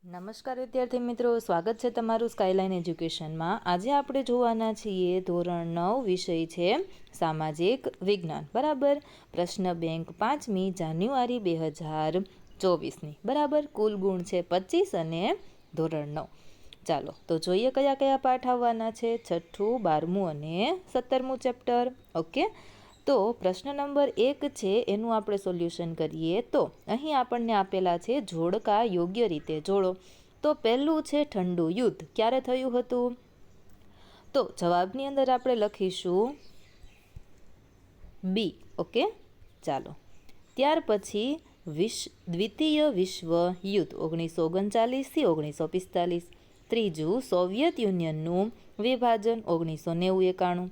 નમસ્કાર વિદ્યાર્થી મિત્રો, સ્વાગત છે તમારું સ્કાયલાઇન એજ્યુકેશનમાં। આજે આપણે જોવાના છીએ ધોરણ 9 વિષય છે સામાજિક વિજ્ઞાન, બરાબર। પ્રશ્ન બેંક 5મી જાન્યુઆરી 2024ની, બરાબર। કુલ ગુણ છે 25 અને ધોરણ 9। ચાલો તો જોઈએ કયા કયા પાઠ આવવાના છે, 6ઠું, 12મું અને 17મું ચેપ્ટર। ઓકે, તો પ્રશ્ન નંબર 1 છે એનું આપણે સોલ્યુશન કરીએ તો અહીં આપણને આપેલા છે જોડકા યોગ્ય રીતે જોડો। તો પહેલું છે ઠંડુ યુદ્ધ ક્યારે થયું હતું? તો જવાબની અંદર આપણે લખીશું બી। ઓકે, ચાલો। ત્યાર પછી દ્વિતીય વિશ્વ યુદ્ધ 1939 થી 1945। ત્રીજું સોવિયત યુનિયનનું વિભાજન 1990-91।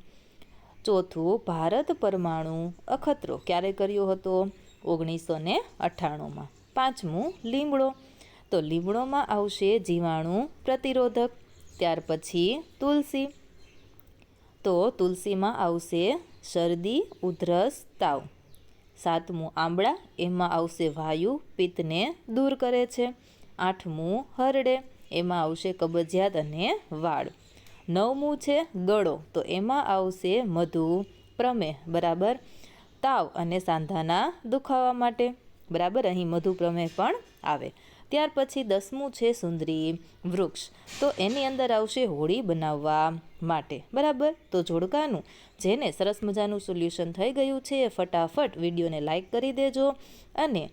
ચોથું ભારત પરમાણુ અખતરો ક્યારે કર્યો હતો? 1998માં। પાંચમું લીમડો, તો લીમડોમાં આવશે જીવાણુ પ્રતિરોધક। ત્યાર પછી તુલસી, તો તુલસીમાં આવશે શરદી, ઉધરસ, તાવ। સાતમું આંબળા, એમાં આવશે વાયુ પિત્તને દૂર કરે છે। આઠમું હરડે, એમાં આવશે કબજિયાત અને વાળ। નવમું છે ગળો, તો એમાં આવશે મધુ પ્રમેહ, બરાબર, તાવ અને સાંધાના દુખાવા માટે, બરાબર, અહીં મધુ પ્રમેહ પણ આવે। ત્યાર પછી 10મું છે સુંદરી વૃક્ષ, તો એની અંદર આવશે હોળી બનાવવા માટે, બરાબર। તો જોડકાનું જેને સરસ મજાનું સોલ્યુશન થઈ ગયું છે એ ફટાફટ વિડીયોને લાઈક કરી દેજો અને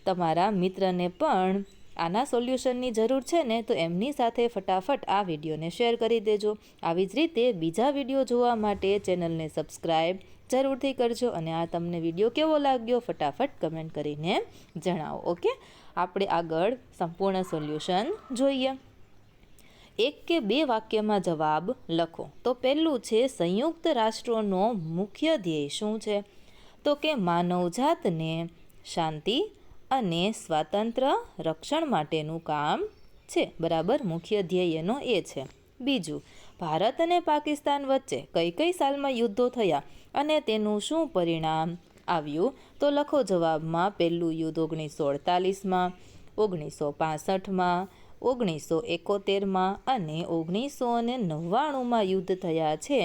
તમારા મિત્રને પણ આના સોલ્યુશનની જરૂર છે ને તો એમની સાથે ફટાફટ આ વિડીયોને શેર કરી દેજો। આવી જ રીતે બીજા વિડીયો જોવા માટે ચેનલને સબસ્ક્રાઈબ જરૂરથી કરજો અને આ તમને વિડીયો કેવો લાગ્યો ફટાફટ કમેન્ટ કરીને જણાવો। ઓકે, આપણે આગળ સંપૂર્ણ સોલ્યુશન જોઈએ। 1 કે 2 વાક્યમાં જવાબ લખો। તો પહેલું છે સંયુક્ત રાષ્ટ્રોનો મુખ્ય ધ્યેય શું છે? તો કે માનવજાતને શાંતિ અને સ્વાતંત્ર્ય રક્ષણ માટેનું કામ છે, બરાબર, મુખ્ય ધ્યેય એનો એ છે। બીજું, ભારત અને પાકિસ્તાન વચ્ચે કઈ કઈ સાલમાં યુદ્ધો થયા અને તેનું શું પરિણામ આવ્યું? તો લખો જવાબમાં પહેલું યુદ્ધ 1948માં, 1965માં, 1971માં અને 1999માં યુદ્ધ થયા છે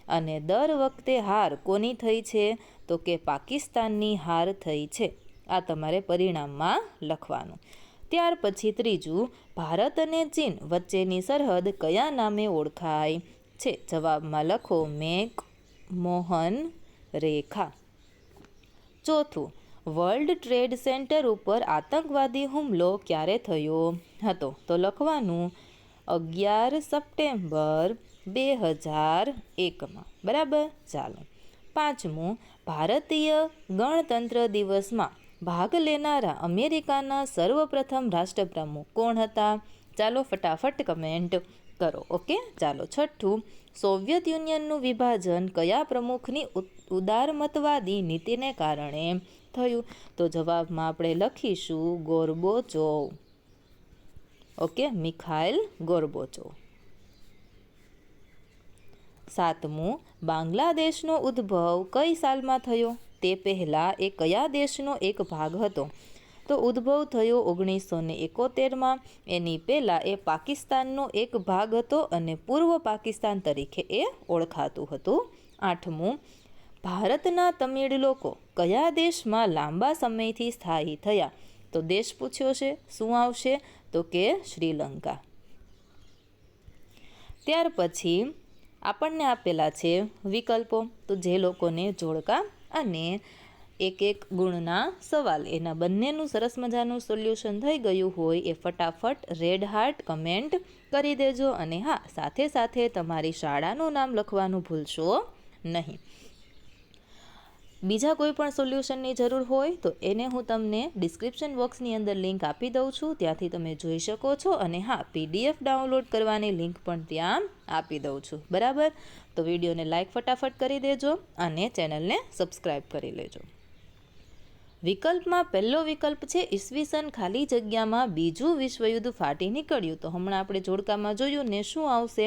અને દર વખતે હાર કોની થઈ છે? તો કે પાકિસ્તાનની હાર થઈ છે। આ તમારે પરિણામમાં લખવાનું। ત્યાર પછી ત્રીજું, ભારત અને ચીન વચ્ચેની સરહદ કયા નામે ઓળખાય છે? જવાબમાં લખો મેક-મોહન રેખા। ચોથું, વર્લ્ડ ટ્રેડ સેન્ટર ઉપર આતંકવાદી હુમલો ક્યારે થયો હતો? તો લખવાનું 11 સપ્ટેમ્બર 2001માં, બરાબર, ચાલો। પાંચમું, ભારતીય ગણતંત્ર દિવસમાં ભાગ લેનારા અમેરિકાના સર્વપ્રથમ રાષ્ટ્રપ્રમુખ કોણ હતા? ચાલો ફટાફટ કમેન્ટ કરો। ઓકે, ચાલો। છઠ્ઠું, સોવિયત યુનિયનનું વિભાજન કયા પ્રમુખની ઉદારમતવાદી નીતિને કારણે થયું? તો જવાબમાં આપણે લખીશું ગોર્બોચોવ। ઓકે, મિખાઇલ ગોર્બોચોવ। સાતમું, બાંગ્લાદેશનો ઉદ્ભવ કઈ સાલમાં થયો? તે પહેલાં એ કયા દેશનો એક ભાગ હતો? તો ઉદ્ભવ થયો 1971માં। એની પહેલાં એ પાકિસ્તાનનો એક ભાગ હતો અને પૂર્વ પાકિસ્તાન તરીકે એ ઓળખાતું હતું। આઠમું, ભારતના તમિળ લોકો કયા દેશમાં લાંબા સમયથી સ્થાયી થયા? તો દેશ પૂછ્યો છે, શું આવશે? તો કે શ્રીલંકા। ત્યાર પછી આપણને આપેલા છે વિકલ્પો, તો જે લોકોને જોડકા અને એક ગુણના સવાલ એના બંનેનું સરસ મજાનું સોલ્યુશન થઈ ગયું હોય એ ફટાફટ રેડ હાર્ટ કમેન્ટ કરી દેજો અને હા, સાથે સાથે તમારી શાળાનું નામ લખવાનું ભૂલશો નહીં। બીજા કોઈ પણ સોલ્યુશનની જરૂર હોય તો એને હું તમને ડિસ્ક્રિપ્શન બોક્સની અંદર લિંક આપી દઉં છું, ત્યાંથી તમે જોઈ શકો છો અને હા, PDF ડાઉનલોડ કરવાની લિંક પણ ત્યાં આપી દઉં છું, બરાબર। તો વિડીયોને લાઈક ફટાફટ કરી દેજો અને ચેનલને સબસ્ક્રાઈબ કરી લેજો। વિકલ્પમાં પહેલો વિકલ્પ છે ઈસવીસન ખાલી જગ્યામાં બીજું વિશ્વયુદ્ધ ફાટી નીકળ્યું। તો હમણાં આપણે જોડકામાં જોયું ને શું આવશે?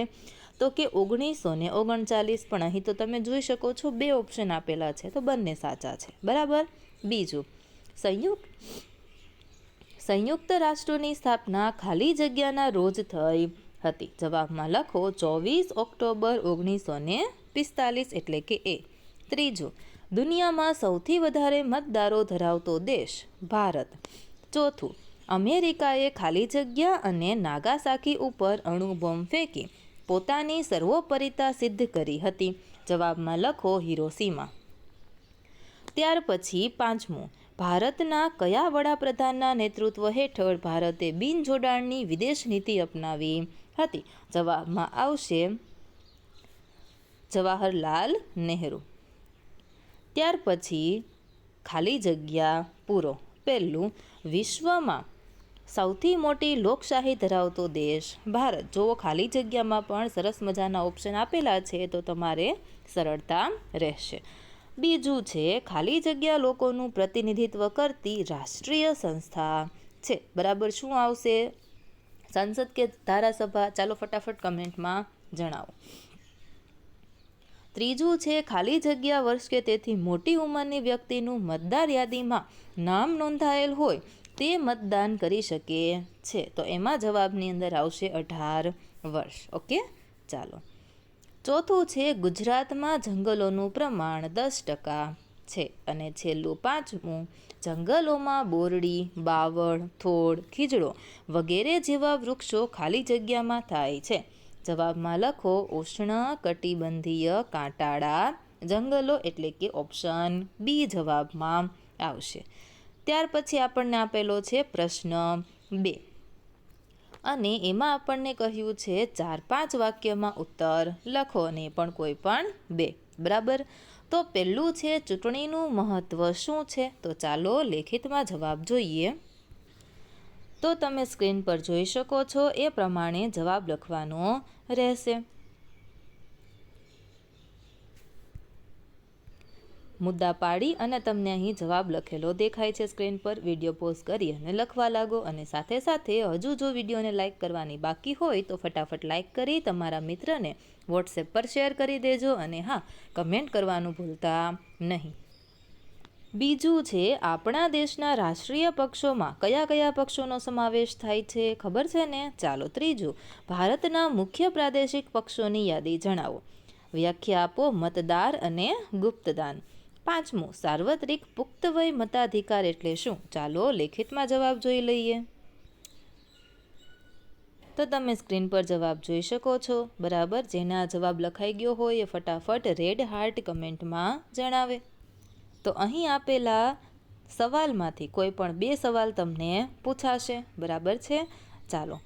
તો કે 1939, પણ અહીં તો તમે જોઈ શકો છો 2 ઓપ્શન આપેલા છે તો બંને સાચા છે, બરાબર। બીજું, સંયુક્ત રાષ્ટ્રોની સ્થાપના ખાલી જગ્યાના રોજ થઈ હતી? જવાબમાં લખો 24 ઓક્ટોબર 1945 એટલે કે એ. ત્રીજું, દુનિયામાં સૌથી વધારે મતદારો ધરાવતો દેશ ભારત. ચોથું, અમેરિકાએ ખાલી જગ્યા અને નાગાસાકી ઉપર અણુબોમ્બ ફેંકી પોતાની સર્વોપરિતા સિદ્ધ કરી હતી? જવાબમાં લખો હિરોશીમા. ત્યાર પછી પાંચમું, ભારતના કયા વડાપ્રધાનના નેતૃત્વ હેઠળ ભારતે બિનજોડાણની વિદેશ નીતિ અપનાવી હતી? જવાબમાં આવશે જવાહરલાલ નહેરુ. ત્યાર પછી ખાલી જગ્યા પૂરો. પહેલું, વિશ્વમાં સૌથી મોટી લોકશાહી ધરાવતો દેશ ભારત. જો ખાલી જગ્યામાં પણ સરસ મજાના ઓપ્શન આપેલા છે તો તમારે સરળતા રહેશે. બીજું છે, ખાલી જગ્યા લોકોનું પ્રતિનિધિત્વ કરતી રાષ્ટ્રીય સંસ્થા છે. બરાબર શું આવશે? સંસદ કે ધારાસભા? ચાલો ફટાફટ કમેન્ટમાં જણાવો. ત્રીજું છે, ખાલી જગ્યા વર્ષ કે તેથી મોટી ઉંમરની વ્યક્તિનું મતદાર યાદીમાં નામ નોંધાયેલ હોય તે મતદાન કરી શકે છે. તો એમાં જવાબની અંદર આવશે 18 વર્ષ. ઓકે, ચાલો. ચોથું છે, ગુજરાતમાં જંગલોનું પ્રમાણ 10% છે. અને છેલ્લું પાંચમું, જંગલોમાં બોરડી, બાવળ, થોડ, ખીજડો વગેરે જેવા વૃક્ષો ખાલી જગ્યામાં થાય છે? જવાબમાં લખો ઉષ્ણ કટિબંધીય કાંટાળા જંગલો એટલે કે ઓપ્શન બી જવાબમાં આવશે. ત્યાર પછી આપણને આપેલો છે પ્રશ્ન 2 અને એમાં આપણને કહ્યું છે 4-5 વાક્યમાં ઉત્તર લખો અને એ પણ કોઈ પણ 2. બરાબર. તો પહેલું છે, ચૂંટણીનું મહત્ત્વ શું છે? તો ચાલો લેખિતમાં જવાબ જોઈએ. તો તમે સ્ક્રીન પર જોઈ શકો છો એ પ્રમાણે જવાબ લખવાનો રહેશે. મુદ્દા પાડી અને તમને અહીં જવાબ લખેલો દેખાય છે સ્ક્રીન પર. વિડીયો પોઝ કરી અને લખવા લાગો. અને સાથે સાથે હજુ જો વિડીયોને લાઇક કરવાની બાકી હોય તો ફટાફટ લાઇક કરી તમારા મિત્રને વોટ્સએપ પર શેર કરી દેજો. અને હા, કમેન્ટ કરવાનું ભૂલતા નહીં. બીજું છે, આપણા દેશના રાષ્ટ્રીય પક્ષોમાં કયા કયા પક્ષોનો સમાવેશ થાય છે? ખબર છે ને? ચાલો. ત્રીજું, ભારતના મુખ્ય પ્રાદેશિક પક્ષોની યાદી જણાવો. વ્યાખ્યા આપો મતદાર અને ગુપ્તદાન. પાંચમું, સાર્વત્રિક પુખ્ત વય મતાધિકાર એટલે શું? ચાલો લેખિતમાં જવાબ જોઈ લઈએ. તો તમે સ્ક્રીન પર જવાબ જોઈ શકો છો. બરાબર. જેના જવાબ લખાઈ ગયો હોય એ ફટાફટ રેડ હાર્ટ કમેન્ટમાં જણાવે. તો અહીં આપેલા સવાલમાંથી કોઈ પણ 2 સવાલ તમને પૂછાશે. બરાબર છે. ચાલો.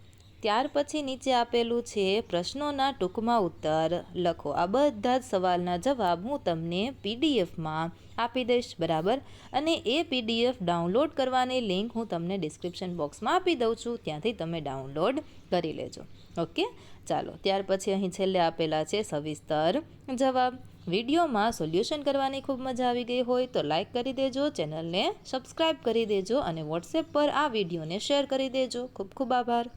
ત્યાર પછી નીચે આપેલું છે પ્રશ્નોના ટૂંકમાં ઉત્તર લખો. આ બધા જ સવાલના જવાબ હું તમને પીડીએફમાં આપી દઈશ. બરાબર. અને એ પીડીએફ ડાઉનલોડ કરવાની લિંક હું તમને ડિસ્ક્રિપ્શન બોક્સમાં આપી દઉં છું. ત્યાંથી તમે ડાઉનલોડ કરી લેજો. ઓકે, ચાલો. ત્યાર પછી અહીં છેલ્લે આપેલા છે સવિસ્તર જવાબ. વિડીયોમાં સોલ્યુશન કરવાની ખૂબ મજા આવી ગઈ હોય તો લાઇક કરી દેજો, ચેનલને સબસ્ક્રાઈબ કરી દેજો અને વોટ્સએપ પર આ વિડીયોને શેર કરી દેજો. ખૂબ ખૂબ આભાર.